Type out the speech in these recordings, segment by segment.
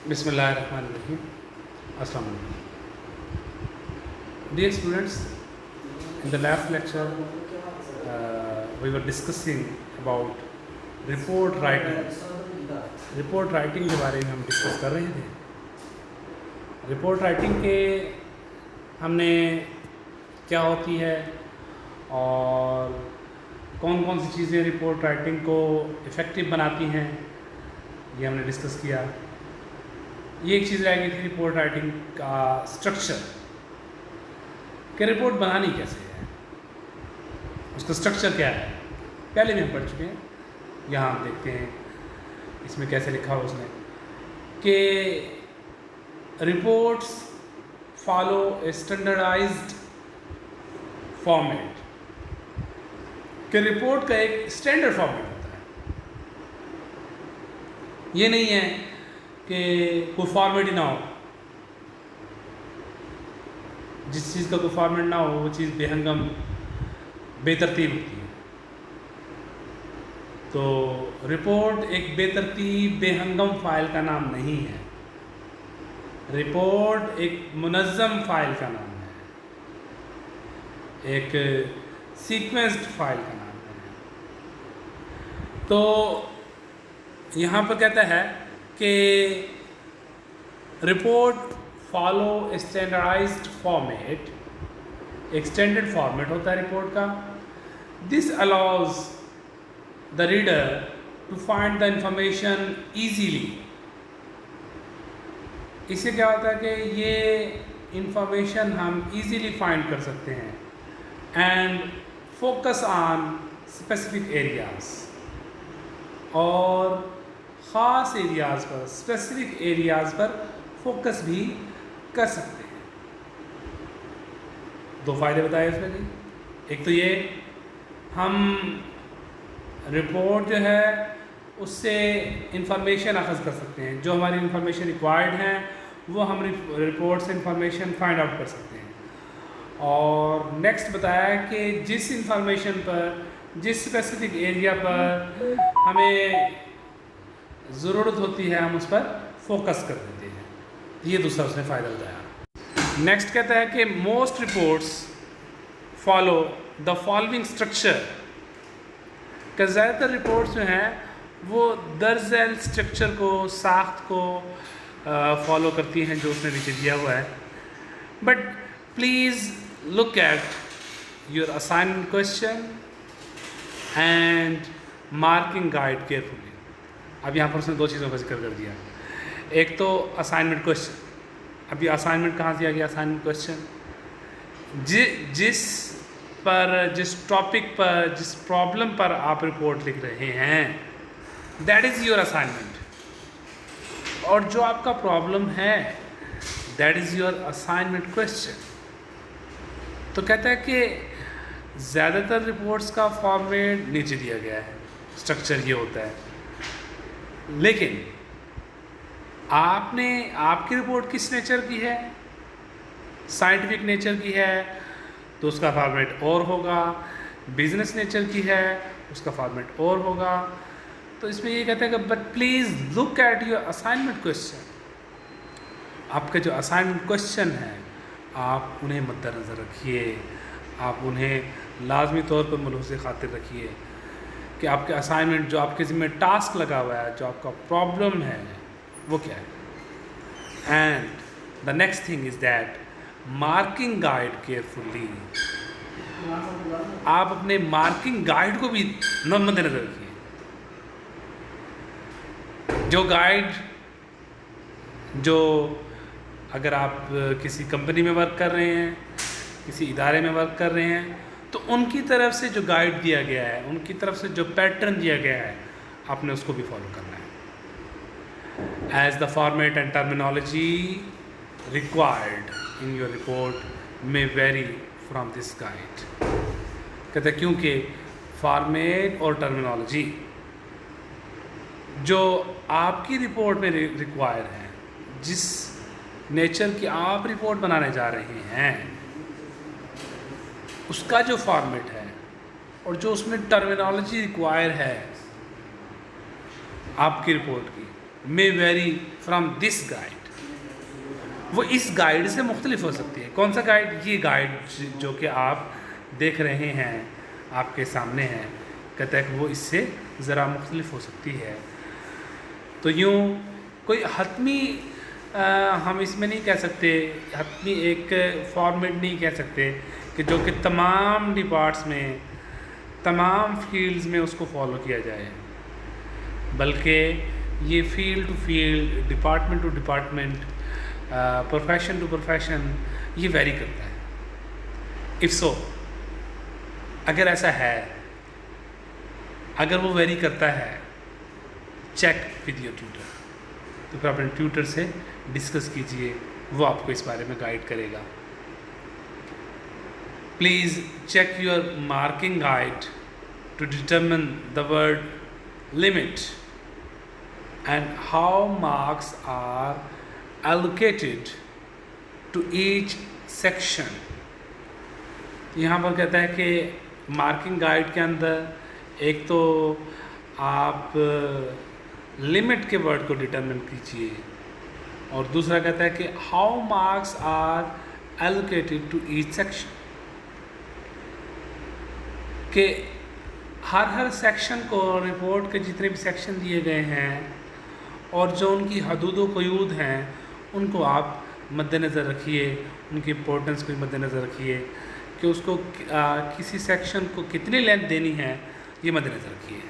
Bismillahirrahmanirrahim. Assalamu alaikum. Dear students, in the last lecture we were discussing about report writing. Report writing के बारे में हम discuss कर रहे थे। रिपोर्ट राइटिंग के हमने क्या होती है और कौन कौन सी चीज़ें रिपोर्ट राइटिंग को इफ़ेक्टिव बनाती हैं, ये हमने डिस्कस किया। ये एक चीज़ रह गई थी रिपोर्ट राइटिंग का स्ट्रक्चर, कि रिपोर्ट बनानी कैसे है, उसका स्ट्रक्चर क्या है। पहले भी हम पढ़ चुके हैं, यहाँ हम देखते हैं इसमें कैसे लिखा हो उसने कि रिपोर्ट्स फॉलो ए स्टैंडर्डाइज्ड फॉर्मेट, कि रिपोर्ट का एक स्टैंडर्ड फॉर्मेट होता है। ये नहीं है कि कोई फॉर्मेट ही ना हो, जिस चीज़ का कोई फॉर्मेट ना हो वो चीज़ बेहंगम बेतरतीब होती है। तो रिपोर्ट एक बेतरतीब बेहंगम फ़ाइल का नाम नहीं है, रिपोर्ट एक मुनज़्ज़म फ़ाइल का नाम है, एक सीक्वेंस्ड फाइल का नाम है। तो यहाँ पर कहता है कि रिपोर्ट फॉलो स्टैंडर्डाइज्ड फॉर्मेट, एक स्टैंडर्ड फॉर्मेट होता है रिपोर्ट का। This allows the reader to find the information easily. इससे क्या होता है कि ये इंफॉर्मेशन हम ईजीली फाइंड कर सकते हैं and focus on specific areas, और ख़ास एरियाज़ पर, स्पेसिफिक एरियाज़ पर फोकस भी कर सकते हैं। दो फ़ायदे बताए उसमें जी। एक तो ये हम रिपोर्ट जो है उससे इंफॉर्मेशन अखज़ कर सकते हैं, जो हमारी इंफॉर्मेशन रिक्वायर्ड हैं वो हम रिपोर्ट से इंफॉर्मेशन फाइंड आउट कर सकते हैं। और नेक्स्ट बताया कि जिस इंफॉर्मेशन पर, जिस स्पेसिफिक एरिया पर हमें ज़रूरत होती है हम उस पर फोकस कर देते हैं। ये दूसरा उसने फ़ायदा बताया। नेक्स्ट कहता है कि most reports follow the following structure, कि ज़्यादातर रिपोर्ट्स जो हैं वो दरअसल स्ट्रक्चर को, साख्त को फॉलो करती हैं जो उसने नीचे दिया हुआ है। But please look at your assignment question and marking guide carefully. अब यहाँ पर उसने दो चीज़ों का जिक्र कर दिया। एक तो असाइनमेंट क्वेश्चन, अभी असाइनमेंट कहाँ दिया गया, असाइनमेंट क्वेश्चन जिस पर, जिस टॉपिक पर, जिस प्रॉब्लम पर आप रिपोर्ट लिख रहे हैं, दैट इज़ योर असाइनमेंट। और जो आपका प्रॉब्लम है that is your assignment question. तो कहता है कि ज़्यादातर रिपोर्ट्स का फॉर्मेट नीचे दिया गया है, स्ट्रक्चर ये होता है, लेकिन आपने, आपकी रिपोर्ट किस नेचर की है, साइंटिफिक नेचर की है तो उसका फॉर्मेट और होगा, बिजनेस नेचर की है उसका फॉर्मेट और होगा। तो इसमें ये कहते हैं कि but please look at your assignment question. आपके जो असाइनमेंट क्वेश्चन हैं आप उन्हें मद्देनज़र रखिए, आप उन्हें लाजमी तौर पर मलूज़ खातिर रखिए कि आपके असाइनमेंट, जो आपके ज़िम्मे टास्क लगा हुआ है, जो आपका प्रॉब्लम है वो क्या है। And the next thing is that marking guide carefully. आप अपने मार्किंग गाइड को भी मद्देनज़र रखिए। जो गाइड, जो अगर आप किसी कंपनी में वर्क कर रहे हैं, किसी इदारे में वर्क कर रहे हैं, तो उनकी तरफ से जो गाइड दिया गया है, उनकी तरफ से जो पैटर्न दिया गया है, आपने उसको भी फॉलो करना है। As the format and terminology required in your report may vary from this guide. कहते हैं क्योंकि फॉर्मेट और टर्मिनोलॉजी जो आपकी रिपोर्ट में रिक्वायर है, जिस नेचर की आप रिपोर्ट बनाने जा रहे हैं, उसका जो फॉर्मेट है और जो उसमें टर्मिनोलॉजी रिक्वायर है आपकी रिपोर्ट की, मे वेरी फ्रॉम दिस गाइड, वो इस गाइड से मुख्तलिफ हो सकती है। कौन सा गाइड? ये गाइड जो कि आप देख रहे हैं, आपके सामने है, कहता है कि वो इससे ज़रा मुख्तलिफ हो सकती है। तो यूँ कोई हतमी हम इसमें नहीं कह सकते, हतमी एक फॉर्मेट नहीं कह सकते कि जो कि तमाम डिपार्ट्स में, तमाम फील्ड्स में उसको फॉलो किया जाए, बल्कि ये field to field, department to department, profession to profession ये वेरी करता है। इफ़ सो, अगर ऐसा है, अगर वो वेरी करता है, चेक विद योर ट्यूटर, तो फिर अपने ट्यूटर से डिस्कस कीजिए, वो आपको इस बारे में गाइड करेगा। Please check your marking guide to determine the word limit and how marks are allocated to each section। यहाँ पर कहता है कि मार्किंग गाइड के अंदर एक तो आप लिमिट के वर्ड को डिटरमिन कीजिए, और दूसरा कहता है कि how marks are allocated to each section, कि हर सेक्शन को, रिपोर्ट के जितने भी सेक्शन दिए गए हैं और जो उनकी हदूद व क़यूद हैं उनको आप मद्देनज़र रखिए, उनकी इम्पोर्टेंस को मद्देनज़र रखिए कि उसको किसी सेक्शन को कितनी लेंथ देनी है, ये मद्देनज़र रखिए।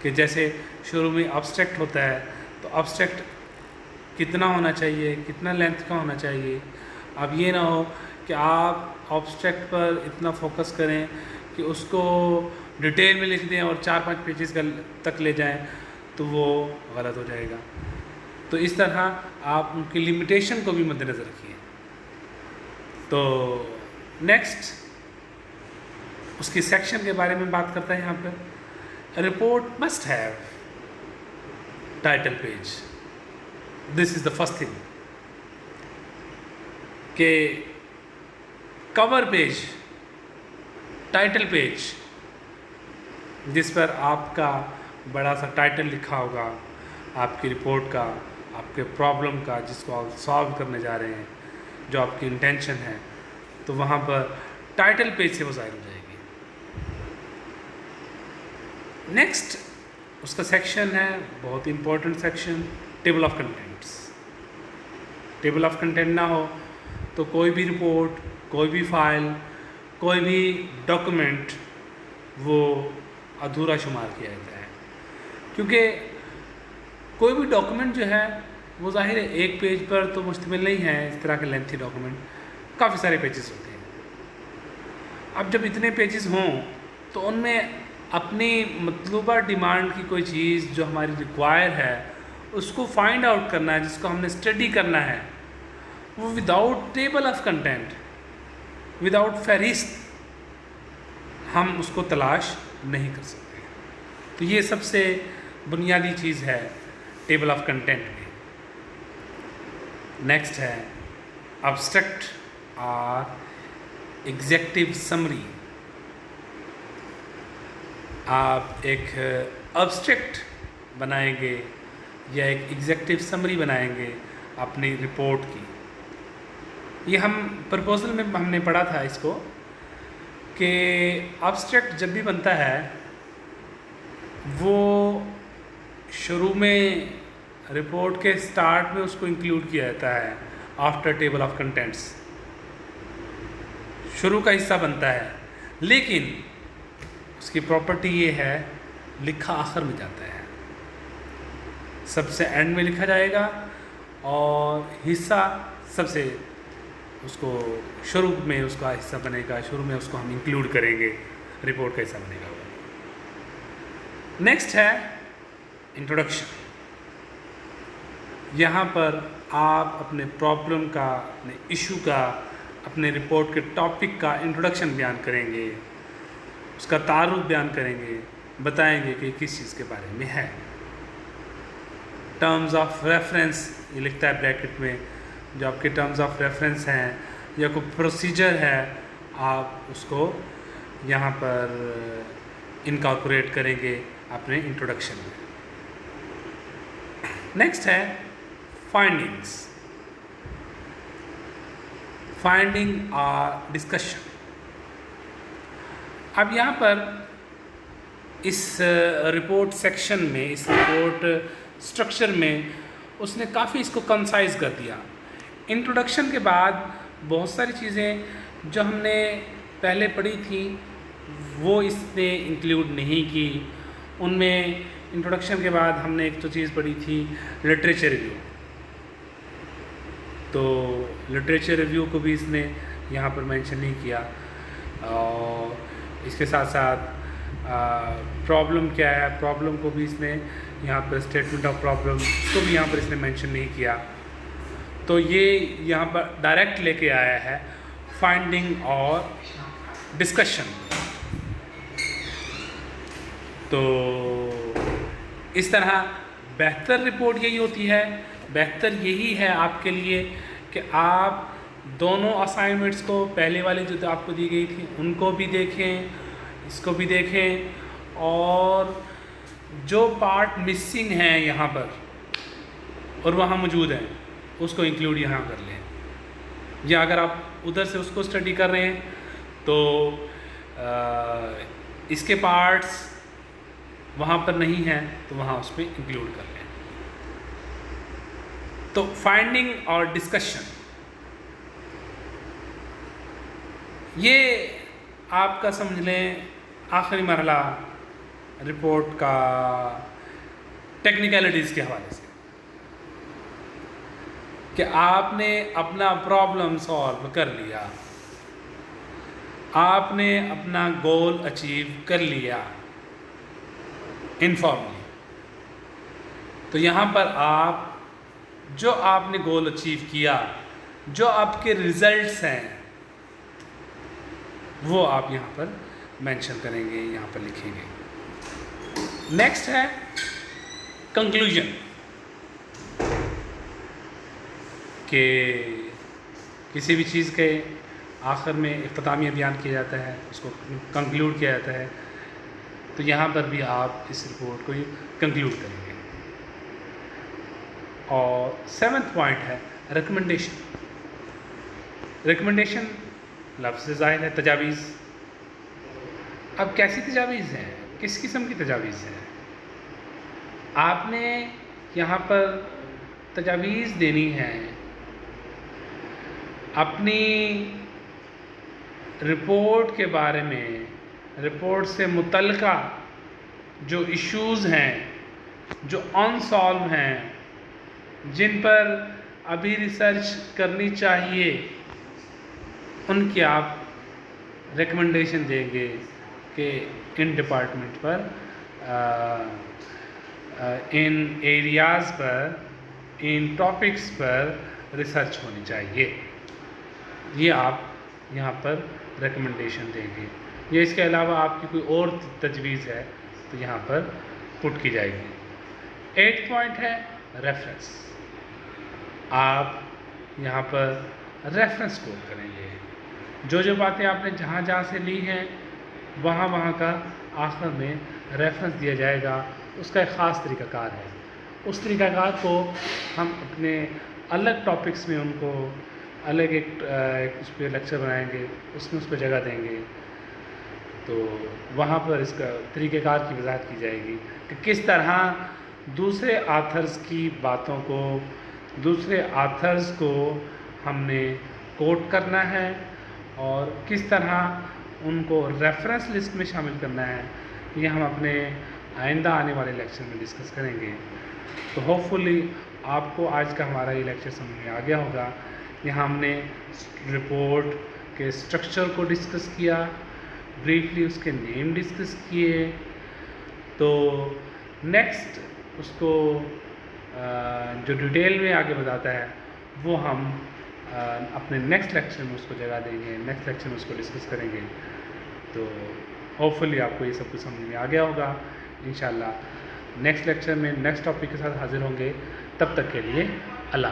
कि जैसे शुरू में अब्स्ट्रैक्ट होता है, तो अब्स्ट्रैक्ट कितना होना चाहिए, कितना लेंथ का होना चाहिए। अब ये ना हो कि आप अब्स्ट्रैक्ट पर इतना फोकस करें कि उसको डिटेल में लिख दें और 4-5 पेजेस तक ले जाएं, तो वो गलत हो जाएगा। तो इस तरह आप उनकी लिमिटेशन को भी मद्देनज़र रखिए। तो नेक्स्ट उसकी सेक्शन के बारे में बात करता है यहाँ पर। Report must have title page, this is the first thing, के कवर पेज, टाइटल पेज, जिस पर आपका बड़ा सा टाइटल लिखा होगा आपकी रिपोर्ट का, आपके प्रॉब्लम का, जिसको आप सॉल्व करने जा रहे हैं, जो आपकी इंटेंशन है, तो वहाँ पर टाइटल पेज से वो ज़ाहिर हो जाएगी। नेक्स्ट उसका सेक्शन है, बहुत important section, table of contents. Table of content ना हो तो कोई भी रिपोर्ट, कोई भी फाइल, कोई भी डॉक्यूमेंट वो अधूरा शुमार किया जाता है, क्योंकि कोई भी डॉक्यूमेंट जो है वो ज़ाहिर है एक पेज पर तो मुश्तमिल नहीं है। इस तरह के लेंथी डॉक्यूमेंट काफ़ी सारे पेजेस होते हैं। अब जब इतने पेजेस हों तो उनमें अपनी मतलूबा डिमांड की कोई चीज़ जो हमारी रिक्वायर है उसको फाइंड आउट करना है, जिसको हमने स्टडी करना है, वो without table of content, without फहरिस्त हम उसको तलाश नहीं कर सकते। तो ये सबसे बुनियादी चीज़ है टेबल ऑफ कंटेंट में। नेक्स्ट है एब्स्ट्रैक्ट और एग्जेक्टिव समरी। आप एक एब्स्ट्रैक्ट बनाएंगे या एक एग्जेक्टिव समरी बनाएंगे अपनी रिपोर्ट की। ये हम प्रपोजल में हमने पढ़ा था इसको, कि एब्स्ट्रैक्ट जब भी बनता है वो शुरू में रिपोर्ट के स्टार्ट में उसको इंक्लूड किया जाता है, आफ्टर टेबल ऑफ कंटेंट्स शुरू का हिस्सा बनता है, लेकिन उसकी प्रॉपर्टी ये है लिखा आखिर में जाता है, सबसे एंड में लिखा जाएगा और हिस्सा सबसे उसको शुरू में उसका हिस्सा बनेगा, शुरू में उसको हम इंक्लूड करेंगे, रिपोर्ट का हिस्सा बनेगा। नेक्स्ट है इंट्रोडक्शन। यहाँ पर आप अपने प्रॉब्लम का, अपने इशू का, अपने रिपोर्ट के टॉपिक का इंट्रोडक्शन बयान करेंगे, उसका तारुफ बयान करेंगे, बताएंगे कि किस चीज़ के बारे में है। टर्म्स ऑफ रेफरेंस ये लिखता है ब्रैकेट में, जो आपके टर्म्स ऑफ रेफरेंस हैं या कोई प्रोसीजर है आप उसको यहाँ पर इनकॉर्पोरेट करेंगे अपने इंट्रोडक्शन में। नेक्स्ट है फाइंडिंग्स, फाइंडिंग और डिस्कशन। अब यहाँ पर इस रिपोर्ट सेक्शन में, इस रिपोर्ट स्ट्रक्चर में उसने काफ़ी इसको कंसाइज कर दिया। इंट्रोडक्शन के बाद बहुत सारी चीज़ें जो हमने पहले पढ़ी थी वो इसने इंक्लूड नहीं की। उनमें इंट्रोडक्शन के बाद हमने एक तो चीज़ पढ़ी थी लिटरेचर रिव्यू, तो लिटरेचर रिव्यू को भी इसने यहाँ पर मेंशन नहीं किया। और इसके साथ साथ प्रॉब्लम क्या है, प्रॉब्लम को भी इसने यहाँ पर स्टेटमेंट ऑफ प्रॉब्लम को भी यहाँ पर इसने मेंशन नहीं किया। तो ये यहाँ पर डायरेक्ट लेके आया है फाइंडिंग और डिस्कशन। तो इस तरह बेहतर रिपोर्ट यही होती है, बेहतर यही है आपके लिए कि आप दोनों असाइनमेंट्स को, पहले वाली जो आपको दी गई थी उनको भी देखें, इसको भी देखें, और जो पार्ट मिसिंग हैं यहाँ पर और वहाँ मौजूद हैं उसको इंक्लूड यहाँ कर लें। या अगर आप उधर से उसको स्टडी कर रहे हैं तो इसके पार्ट्स वहाँ पर नहीं हैं तो वहाँ उसमें इंक्लूड कर लें। तो फाइंडिंग और डिस्कशन, ये आपका समझ लें आखिरी मरहला रिपोर्ट का टेक्निकलिटीज़ के हवाले से, कि आपने अपना प्रॉब्लम सॉल्व कर लिया, आपने अपना गोल अचीव कर लिया इनफॉर्मली। तो यहाँ पर आप जो आपने गोल अचीव किया, जो आपके रिजल्ट्स हैं, वो आप यहाँ पर मेंशन करेंगे, यहाँ पर लिखेंगे। नेक्स्ट है कंक्लूजन, कि किसी भी चीज़ के आखिर में इख्तितामिया बयान किया जाता है, उसको कंक्लूड किया जाता है। तो यहाँ पर भी आप इस रिपोर्ट को कंक्लूड करेंगे। और 7th पॉइंट है रिकमेंडेशन। रिकमेंडेशन लफ्ज़ से ज़ाहिर है तजावीज़। अब कैसी तजावीज़ हैं, किस किस्म की तजावीज़ हैं? आपने यहाँ पर तजावीज़ देनी है अपनी रिपोर्ट के बारे में, रिपोर्ट से मुतल्लिका जो इश्यूज़ हैं, जो अनसॉल्व हैं, जिन पर अभी रिसर्च करनी चाहिए, उनकी आप रिकमेंडेशन देंगे कि इन डिपार्टमेंट पर, इन एरियाज़ पर, इन टॉपिक्स पर रिसर्च होनी चाहिए। ये आप यहाँ पर रिकमेंडेशन देंगे। ये इसके अलावा आपकी कोई और तजवीज़ है तो यहाँ पर पुट की जाएगी। 8th पॉइंट है रेफरेंस। आप यहाँ पर रेफरेंस कोट करेंगे। जो बातें आपने जहाँ जहाँ से ली हैं वहाँ का आखिर में रेफरेंस दिया जाएगा। उसका एक ख़ास तरीक़ाकार है। उस तरीक़ाकार को हम अपने अलग टॉपिक्स में उनको अलग एक उस पर लेक्चर बनाएंगे, उसमें उसको जगह देंगे। तो वहाँ पर इसका तरीक़ेकार की वजाहत की जाएगी कि किस तरह दूसरे आथर्स की बातों को, दूसरे आथर्स को हमने कोट करना है और किस तरह उनको रेफरेंस लिस्ट में शामिल करना है। ये हम अपने आइंदा आने वाले लेक्चर में डिस्कस करेंगे। तो होपफुली आपको आज का हमारा ये लेक्चर समझ में आ गया होगा। यहाँ हमने रिपोर्ट के स्ट्रक्चर को डिस्कस किया, ब्रीफली उसके नेम डिस्कस किए। तो नेक्स्ट उसको जो डिटेल में आगे बताता है वो हम अपने नेक्स्ट लेक्चर में उसको जगह देंगे, नेक्स्ट लेक्चर में उसको डिस्कस करेंगे। तो होपफुली आपको ये सब कुछ समझ में आ गया होगा। इंशाल्लाह नेक्स्ट लेक्चर में नेक्स्ट टॉपिक के साथ हाज़िर होंगे। तब तक के लिए अल्लाह।